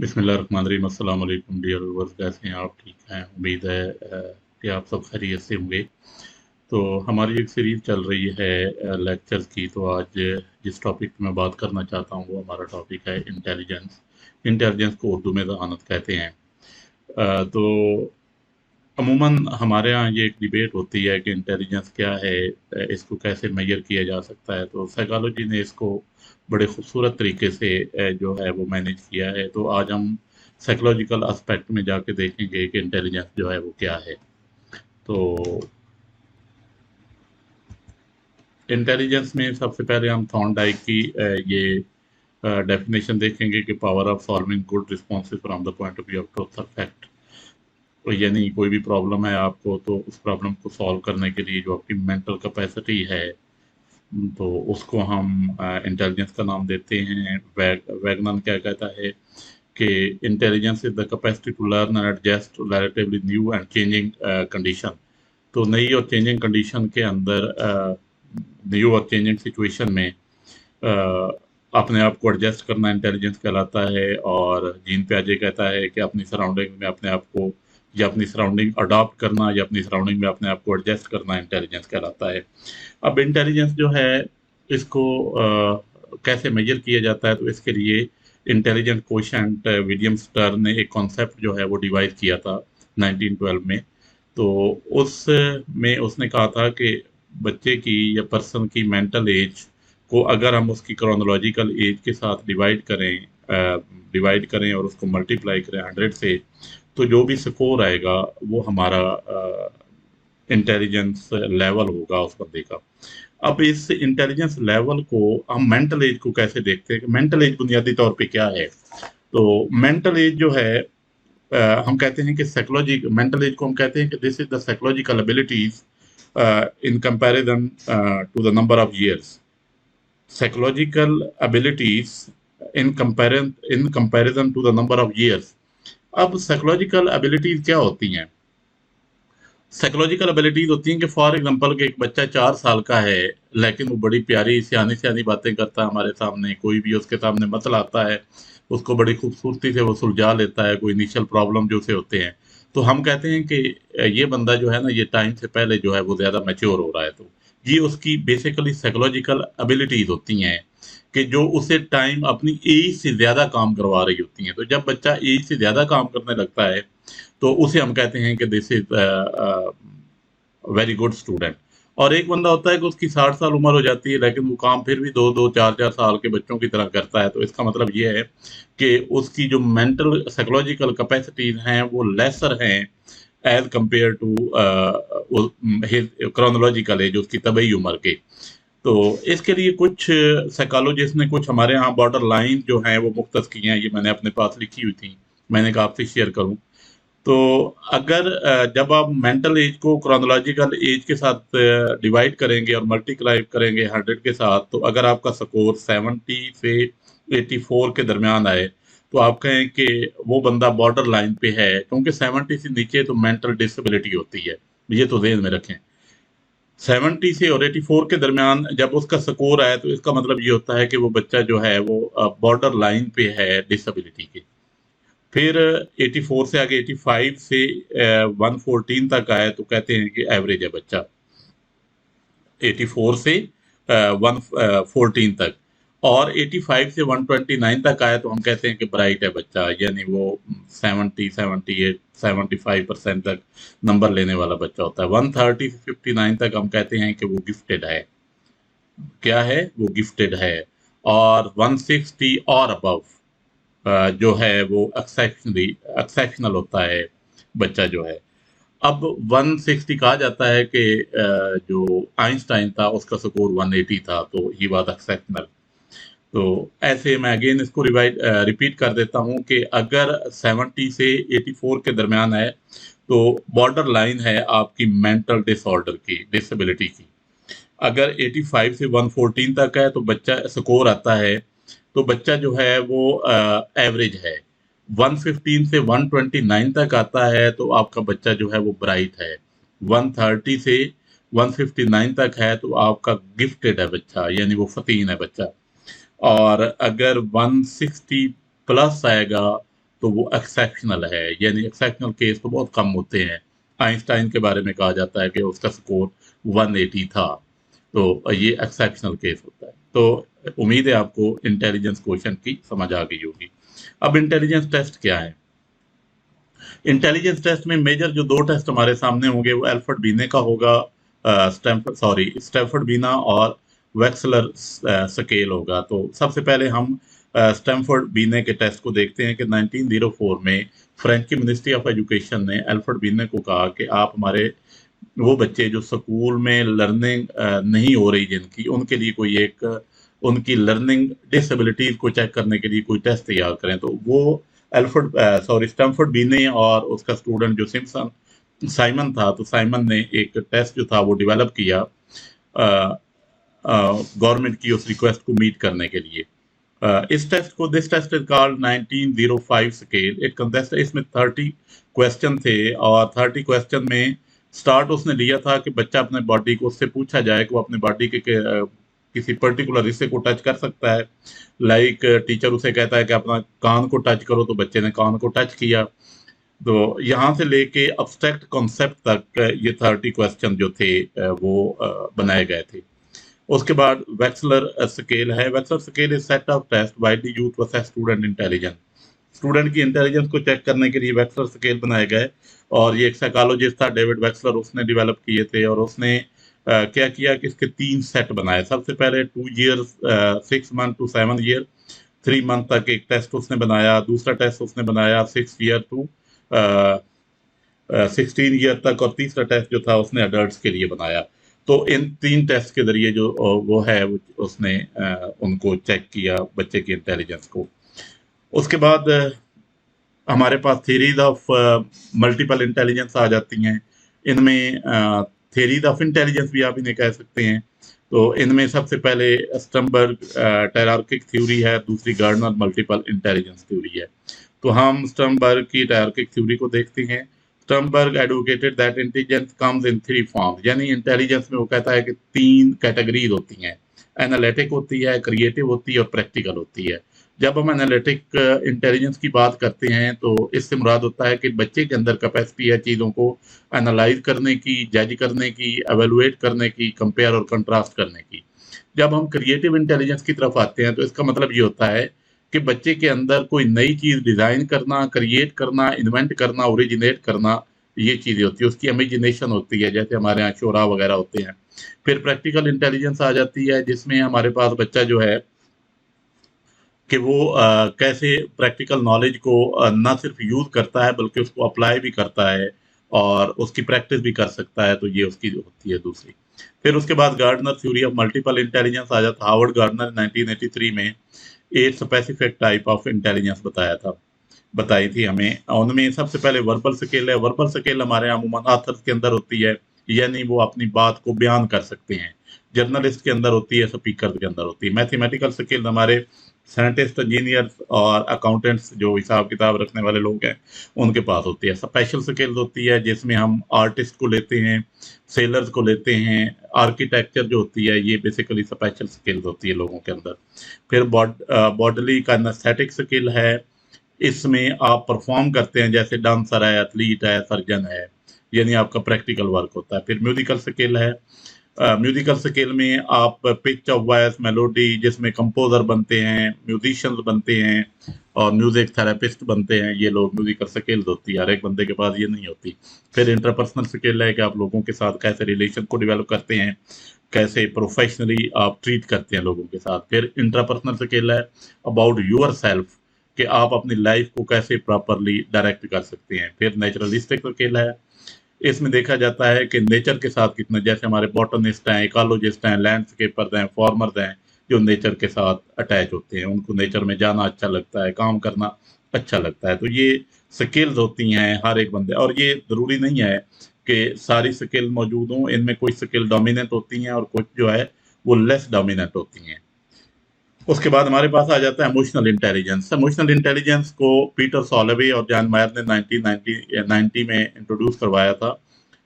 बिस्मिल्लाहिर्रहमानिर्रहीम। अस्सलाम वालेकुम डियर व्यूअर्स, कैसे हैं आप? ठीक हैं? उम्मीद है कि आप सब खैरियत से होंगे। तो हमारी एक सीरीज़ चल रही है लेक्चर्स की। तो आज जिस टॉपिक पे मैं बात करना चाहता हूँ वो हमारा टॉपिक है इंटेलिजेंस। इंटेलिजेंस को उर्दू में ज़हानत कहते हैं। तो अमूमन हमारे यहाँ ये एक डिबेट होती है कि इंटेलिजेंस क्या है, इसको कैसे मेजर किया जा सकता है। तो साइकोलॉजी ने इसको बड़े खूबसूरत तरीके से जो है वो मैनेज किया है। तो आज हम साइकोलॉजिकल एस्पेक्ट में जाके देखेंगे कि इंटेलिजेंस जो है वो क्या है। तो इंटेलिजेंस में सबसे पहले हम थॉर्नडाइक की ये डेफिनेशन देखेंगे कि power of solving good responses from the point of view of truth और फैक्ट। तो यानी कोई भी प्रॉब्लम है आपको, तो उस प्रॉब्लम को सॉल्व करने के लिए जो आपकी मेंटल कैपेसिटी है, तो उसको हम इंटेलिजेंस का नाम देते हैं। वैगनन क्या कहता है कि intelligence is the capacity to learn and adjust to relatively new and changing condition. तो नई और चेंजिंग कंडीशन के अंदर, न्यू और चेंजिंग सिचुएशन में अपने आप को एडजस्ट करना इंटेलिजेंस कहलाता है। और जीन पियाजे कहता है कि अपनी सराउंडिंग में अपने आप को, या अपनी सराउंडिंग अडॉप्ट करना, या अपनी सराउंडिंग में अपने आप को एडजस्ट करना इंटेलिजेंस कहलाता है। अब इंटेलिजेंस जो है, इसको कैसे मेजर किया जाता है, तो इसके लिए इंटेलिजेंट कोशेंट विलियम स्टर्न ने एक कॉन्सेप्ट जो है वो डिवाइस किया था 1912 में। तो उस में उसने कहा था कि बच्चे की या पर्सन की मेंटल एज को अगर हम उसकी क्रोनोलॉजिकल एज के साथ डिवाइड करें और उसको मल्टीप्लाई करें 100 से, तो जो भी स्कोर आएगा वो हमारा इंटेलिजेंस लेवल होगा उस बंदे का। अब इस इंटेलिजेंस लेवल को हम मेंटल एज को कैसे देखते हैं कि मेंटल एज बुनियादी तौर पे क्या है। तो मेंटल एज जो है, हम कहते हैं कि साइकोलॉजी मेंटल एज को हम कहते हैं कि this is the psychological abilities in comparison to the number of years. Psychological abilities in comparison to the number of years. अब साइकोलॉजिकल एबिलिटीज क्या होती हैं? साइकोलॉजिकल एबिलिटीज होती हैं कि फॉर एग्जांपल कि एक बच्चा 4 साल का है, लेकिन वो बड़ी प्यारी सियानी सियानी बातें करता है हमारे सामने। कोई भी उसके सामने मसला आता है, उसको बड़ी खूबसूरती से वो सुलझा लेता है, कोई इनिशियल प्रॉब्लम जो से होते हैं। तो हम कहते हैं कि ये बंदा जो है ना, ये टाइम से पहले जो है वो ज़्यादा मैच्योर हो रहा है। तो ये उसकी बेसिकली साइकोलॉजिकल एबिलिटीज होती हैं कि जो उसे टाइम अपनी एज से ज़्यादा काम करवा रही होती हैं। तो जब बच्चा एज से ज़्यादा काम करने लगता है, तो उसे हम कहते हैं कि this is very good student. और एक बंदा होता है कि उसकी 60 साल उम्र हो जाती है, लेकिन वो काम फिर भी 2-2 4-4 साल के बच्चों की तरह करता है। तो इसका मतलब ये है कि उसकी जो मेंटल साइकोलॉजिकल कैपेसिटीज हैं वो लेसर हैं as compare to chronological age, उसकी तबई उम्र के। तो इसके लिए कुछ साइकोलॉजिस्ट ने कुछ हमारे यहाँ बॉर्डर लाइन जो है वो मुख्तस की हैं। ये मैंने अपने पास लिखी हुई थी, मैंने कहा आपसे शेयर करूं। तो अगर जब आप मेंटल एज को क्रोनोलॉजिकल एज के साथ डिवाइड करेंगे और मल्टीप्लाई करेंगे 100 के साथ, तो अगर आपका स्कोर 70 से 84 के दरमियान आए, तो आप कहें कि वो बंदा बॉर्डर लाइन पे है। क्योंकि 70 से नीचे तो मेंटल डिसेबिलिटी होती है, ये तो ध्यान में रखें। 70 से और 84 के दरमियान जब उसका स्कोर आए, तो इसका मतलब ये होता है कि वो बच्चा जो है वो बॉर्डर लाइन पे है डिसेबिलिटी के। फिर 84 से आगे 85 से 114 तक आए, तो कहते हैं कि एवरेज है बच्चा। 84 से 114 तक। और 85 से 129 तक आए, तो हम कहते हैं कि ब्राइट है बच्चा, यानी वो 70, 78, 75% तक नंबर लेने वाला बच्चा होता है। 130 से 59 तक हम कहते हैं कि वो गिफ्टेड है। क्या है? वो गिफ्टेड है। और 160 और अबव जो है वो एक्सेप्शनल होता है बच्चा जो है। अब 160 कहा जाता है कि जो आइंस्टाइन था उसका स्कोर 180 था, तो ही वाज एक्सेप्शनल। तो ऐसे मैं अगेन इसको रिपीट कर देता हूँ कि अगर 70 से 84 के दरमियान है, तो बॉर्डर लाइन है आपकी मेंटल डिसऑर्डर की, डिसेबिलिटी की। अगर 85 से 114 तक है, तो बच्चा स्कोर आता है, तो बच्चा जो है वो एवरेज है। 115 से 129 तक आता है, तो आपका बच्चा जो है वो ब्राइट है। 130 से 159 तक है, तो आपका गिफ्टेड है बच्चा, यानी वो फतीन है बच्चा। और अगर 160 प्लस आएगा, तो वो एक्सेप्शनल है, यानी एक्सेप्शनल केस तो बहुत कम होते हैं। आइंस्टाइन के बारे में कहा जाता है कि उसका स्कोर 180 था, तो ये एक्सेप्शनल केस होता है। तो उम्मीद है आपको इंटेलिजेंस क्वेश्चन की समझ आ गई होगी। अब इंटेलिजेंस टेस्ट क्या है? इंटेलिजेंस टेस्ट में मेजर जो दो टेस्ट हमारे सामने होंगे वो एल्फर्ड बीने का होगा, स्टैमफोर्ड बीना और वेक्सलर स्केल होगा। तो सबसे पहले हम स्टैमफोर्ड बीने के टेस्ट को देखते हैं कि 1904 में फ्रेंच की मिनिस्ट्री ऑफ एजुकेशन ने एल्फर्ड बीने को कहा कि आप हमारे वो बच्चे जो स्कूल में लर्निंग नहीं हो रही जिनकी, उनके लिए कोई एक उनकी लर्निंग डिसेबिलिटीज को चेक करने के लिए कोई टेस्ट तैयार करें। तो वो स्टैमफोर्ड बीने और उसका स्टूडेंट जो सिम्पसन साइमन था, तो साइमन ने एक टेस्ट जो था वो डेवलप किया गवर्नमेंट की उस रिक्वेस्ट को मीट करने के लिए। इस टेस्ट को this test is called 1905 scale. It contest इसमें 30 क्वेश्चन थे और 30 क्वेश्चन में स्टार्ट उसने लिया था कि बच्चा अपने बॉडी को, उससे पूछा जाए कि वो अपने बॉडी के किसी पर्टिकुलर हिस्से को टच कर सकता है। लाइक टीचर उसे कहता है कि अपना कान को टच करो, तो बच्चे ने कान को टच किया। तो यहाँ से लेके अब्स्ट्रैक्ट कॉन्सेप्ट तक ये 30 क्वेश्चन जो थे वो बनाए गए थे। उसके बाद वेक्सलर स्केल है। Wechsler scale is set of test widely used to assess student intelligence. Student की इंटेलिजेंस को चेक करने के लिए वेक्सलर स्केल बनाए गए और ये एक साइकोलॉजिस्ट था डेविड वेक्सलर, उसने डेवलप किए थे। और उसने क्या किया कि इसके 3 सेट बनाए। सबसे पहले 2 year 6 month to 7 year 3 month तक एक टेस्ट उसने बनाया। दूसरा टेस्ट उसने बनाया 6 ईयर टू 16 ईयर तक, और तीसरा टेस्ट जो था उसने अडल्ट के लिए बनाया। तो इन 3 टेस्ट के जरिए जो वो है उसने उनको चेक किया बच्चे की इंटेलिजेंस को। उसके बाद हमारे पास थ्योरीज ऑफ मल्टीपल इंटेलिजेंस आ जाती हैं। इनमें थ्योरीज ऑफ इंटेलिजेंस भी आप इन्हें कह सकते हैं। तो इनमें सबसे पहले स्टर्नबर्ग टायरार्किक थ्योरी है, दूसरी गार्डनर मल्टीपल इंटेलिजेंस थ्योरी है। तो हम स्टर्नबर्ग की टायरार्किक थ्योरी को देखते हैं। Sternberg advocated that intelligence comes in 3 forms, यानी इंटेलिजेंस में वो कहता है कि 3 कैटेगरीज होती हैं। एनालिटिक होती है, क्रिएटिव होती है और प्रैक्टिकल होती है। जब हम एनालिटिक इंटेलिजेंस की बात करते हैं तो इससे मुराद होता है कि बच्चे के अंदर कैपेसिटी है चीज़ों को एनालाइज करने की, जज करने की, एवेलुएट करने की, कंपेयर और कंट्रास्ट करने की। जब हम क्रिएटिव इंटेलिजेंस की तरफ आते हैं तो इसका मतलब ये होता है कि बच्चे के अंदर कोई नई चीज़ डिज़ाइन करना, क्रिएट करना, इन्वेंट करना, ओरिजिनेट करना, ये चीज़ें होती है। उसकी इमेजिनेशन होती है, जैसे हमारे यहाँ शोरा वगैरह होते हैं। फिर प्रैक्टिकल इंटेलिजेंस आ जाती है जिसमें हमारे पास बच्चा जो है कि वो कैसे प्रैक्टिकल नॉलेज को ना सिर्फ यूज़ करता है बल्कि उसको अप्लाई भी करता है और उसकी प्रैक्टिस भी कर सकता है। तो ये उसकी होती है दूसरी। फिर उसके बाद Gardner theory of multiple intelligence आ जाता है। हार्वर्ड गार्डनर 1983 में 8 स्पेसिफिक टाइप ऑफ इंटेलिजेंस बताई थी हमें। उनमें सबसे पहले वर्बल स्केल है। वर्बल स्केल हमारे अमूमन ऑथर्स के अंदर होती है, यानी वो अपनी बात को बयान कर सकते हैं। जर्नलिस्ट के अंदर होती है, स्पीकर के अंदर होती है। मैथमेटिकल स्किल हमारे साइंटिस्ट, इंजीनियर्स और अकाउंटेंट्स जो हिसाब किताब रखने वाले लोग हैं उनके पास होती है। स्पेशल स्किल्स होती है जिसमें हम आर्टिस्ट को लेते हैं, सेलर्स को लेते हैं। आर्किटेक्चर जो होती है ये बेसिकली स्पेशल स्किल्स होती है लोगों के अंदर। फिर बॉडली काइनेस्थेटिक स्किल है। इसमें आप परफॉर्म करते हैं, जैसे डांसर है, एथलीट है, सर्जन है, यानी आपका प्रैक्टिकल वर्क होता है। फिर म्यूजिकल स्किल है। म्यूजिकल स्केल में आप पिच ऑफ वॉइस, मेलोडी, जिसमें कंपोजर बनते हैं, म्यूजिशियंस बनते हैं और म्यूजिक थेरेपिस्ट बनते हैं। ये लोग म्यूजिकल स्किल्स होती है, हर एक बंदे के पास ये नहीं होती। फिर इंटरपर्सनल स्किल है कि आप लोगों के साथ कैसे रिलेशन को डेवलप करते हैं, कैसे प्रोफेशनली आप ट्रीट करते हैं लोगों के साथ। फिर इंटरपर्सनल स्किल है अबाउट यूर सेल्फ, कि आप अपनी लाइफ को कैसे प्रॉपरली डायरेक्ट कर सकते हैं। फिर नेचुरलिस्टिक स्किल है। इसमें देखा जाता है कि नेचर के साथ कितना, जैसे हमारे बॉटनिस्ट हैं, इकोलॉजिस्ट हैं, लैंडस्केपर्स हैं, फार्मर्स हैं, जो नेचर के साथ अटैच होते हैं, उनको नेचर में जाना अच्छा लगता है, काम करना अच्छा लगता है। तो ये स्किल्स होती हैं हर एक बंदे, और ये ज़रूरी नहीं है कि सारी स्किल मौजूद हों। इनमें कुछ स्किल डोमिनेंट होती हैं और कुछ जो है वो लेस डोमिनेंट होती हैं। उसके बाद हमारे पास आ जाता है इमोशनल इंटेलिजेंस। इमोशनल इंटेलिजेंस को पीटर सॉलवे और जॉन मायर ने 1990 में इंट्रोड्यूस करवाया था।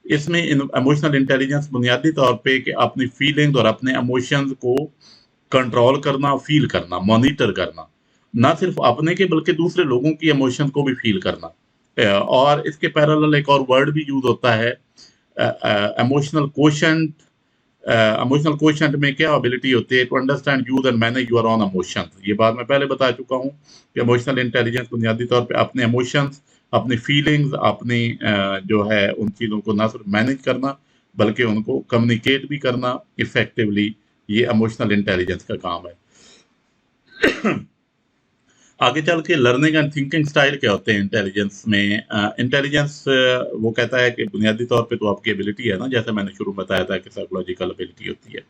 इसमें इमोशनल इंटेलिजेंस बुनियादी तौर पे कि अपनी फीलिंग्स और अपने इमोशंस को कंट्रोल करना, फील करना, मॉनिटर करना ना सिर्फ अपने के बल्कि दूसरे लोगों की इमोशन को भी फील करना। और इसके पैरेलल एक और वर्ड भी यूज़ होता है इमोशनल कोशेंट। इमोशनल कोशेंट में क्या एबिलिटी होती है to understand use and manage your own emotions. ये बात मैं पहले बता चुका हूँ कि इमोशनल इंटेलिजेंस बुनियादी तौर पे अपने इमोशंस, अपनी फीलिंग्स, अपनी जो है उन चीज़ों को ना सिर्फ मैनेज करना बल्कि उनको कम्युनिकेट भी करना इफेक्टिवली, ये इमोशनल इंटेलिजेंस का काम है। आगे चल के लर्निंग एंड थिंकिंग स्टाइल क्या होते हैं इंटेलिजेंस में। इंटेलिजेंस वो कहता है कि बुनियादी तौर पे तो आपकी एबिलिटी है ना, जैसे मैंने शुरू में बताया था कि साइकोलॉजिकल एबिलिटी होती है।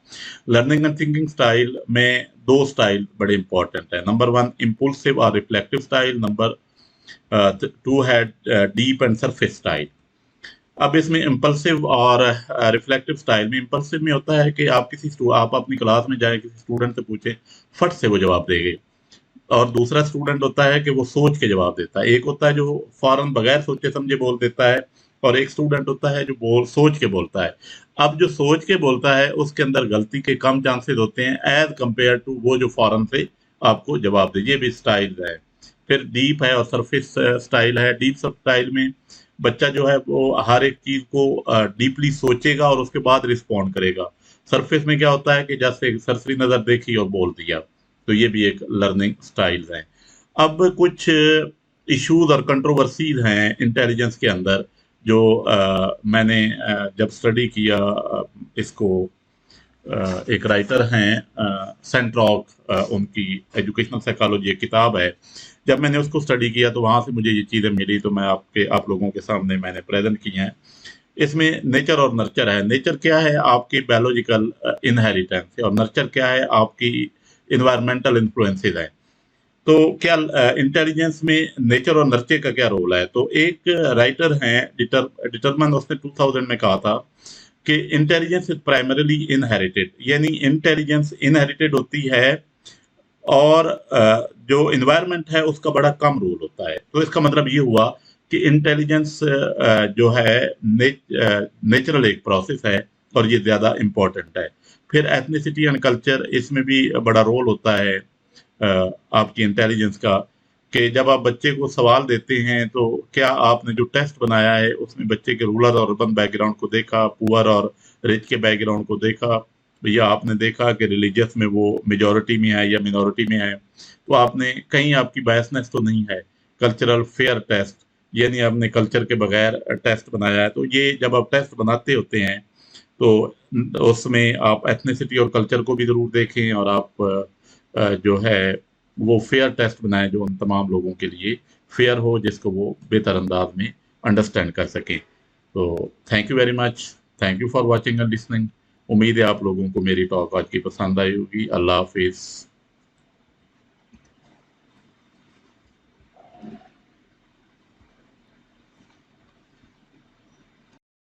लर्निंग एंड थिंकिंग स्टाइल में दो स्टाइल बड़े इंपॉर्टेंट है। नंबर वन इम्पल्सिव और रिफ्लेक्टिव स्टाइल, नंबर टू है डीप एंड सरफेस स्टाइल। अब इसमें इम्पल्सिव और रिफ्लेक्टिव स्टाइल में, इम्पल्सिव में होता है कि आप अपनी क्लास में जाए किसी स्टूडेंट से पूछे, फट से वो जवाब देंगे। और दूसरा स्टूडेंट होता है कि वो सोच के जवाब देता है। एक होता है जो फौरन बगैर सोचे समझे बोल देता है, और एक स्टूडेंट होता है जो सोच के बोलता है। अब जो सोच के बोलता है उसके अंदर गलती के कम चांसेस होते हैं एज कंपेयर टू वो जो फौरन से आपको जवाब दे। ये भी स्टाइल है। फिर डीप है और सरफेस स्टाइल है। डीप स्टाइल में बच्चा जो है वो हर एक चीज को डीपली सोचेगा और उसके बाद रिस्पॉन्ड करेगा। सरफेस में क्या होता है कि जैसे सरसरी नजर देखी और बोल दिया। तो ये भी एक लर्निंग स्टाइल्स हैं। अब कुछ इश्यूज और कंट्रोवर्सीज हैं इंटेलिजेंस के अंदर जो मैंने जब स्टडी किया इसको, एक राइटर हैं सेंट्रॉक, उनकी एजुकेशनल साइकोलॉजी एक किताब है। जब मैंने उसको स्टडी किया तो वहां से मुझे ये चीज़ें मिली, तो मैं आप लोगों के सामने मैंने प्रेजेंट की हैं। इसमें नेचर और नर्चर है। नेचर क्या है? आपकी बायोलॉजिकल इनहेरिटेंस है, और नर्चर क्या है? आपकी इन्वायरमेंटल इन्फ्लुएंसेस है। तो क्या इंटेलिजेंस में नेचर और नर्चर का क्या रोल है? तो एक राइटर हैं डिटरमन, उसने 2000 में कहा था कि इंटेलिजेंस इज प्राइमरीली इनहेरिटेड, यानी इंटेलिजेंस इनहेरिटेड होती है और जो इन्वायरमेंट है उसका बड़ा कम रोल होता है। तो इसका मतलब ये हुआ कि इंटेलिजेंस जो है नेचुरल एक प्रोसेस है और ये ज़्यादा इम्पोर्टेंट है। फिर एथनिसिटी एंड कल्चर, इसमें भी बड़ा रोल होता है आपकी इंटेलिजेंस का। कि जब आप बच्चे को सवाल देते हैं तो क्या आपने जो टेस्ट बनाया है उसमें बच्चे के रूरल और अर्बन बैकग्राउंड को देखा, पुअर और रिच के बैकग्राउंड को देखा, या आपने देखा कि रिलीजियस में वो मेजॉरिटी में है या मिनॉरिटी में है, तो आपने कहीं आपकी बायसनेस तो नहीं है। कल्चरल फेयर टेस्ट, यानी आपने कल्चर के बगैर टेस्ट बनाया है। तो ये जब आप टेस्ट बनाते होते हैं तो उसमें आप एथनिसिटी और कल्चर को भी ज़रूर देखें, और आप जो है वो फेयर टेस्ट बनाएं जो उन तमाम लोगों के लिए फेयर हो, जिसको वो बेहतर अंदाज में अंडरस्टैंड कर सकें। तो thank you very much. Thank you for watching and listening. उम्मीद है आप लोगों को मेरी टॉक आज की पसंद आई होगी। अल्लाह हाफिज़।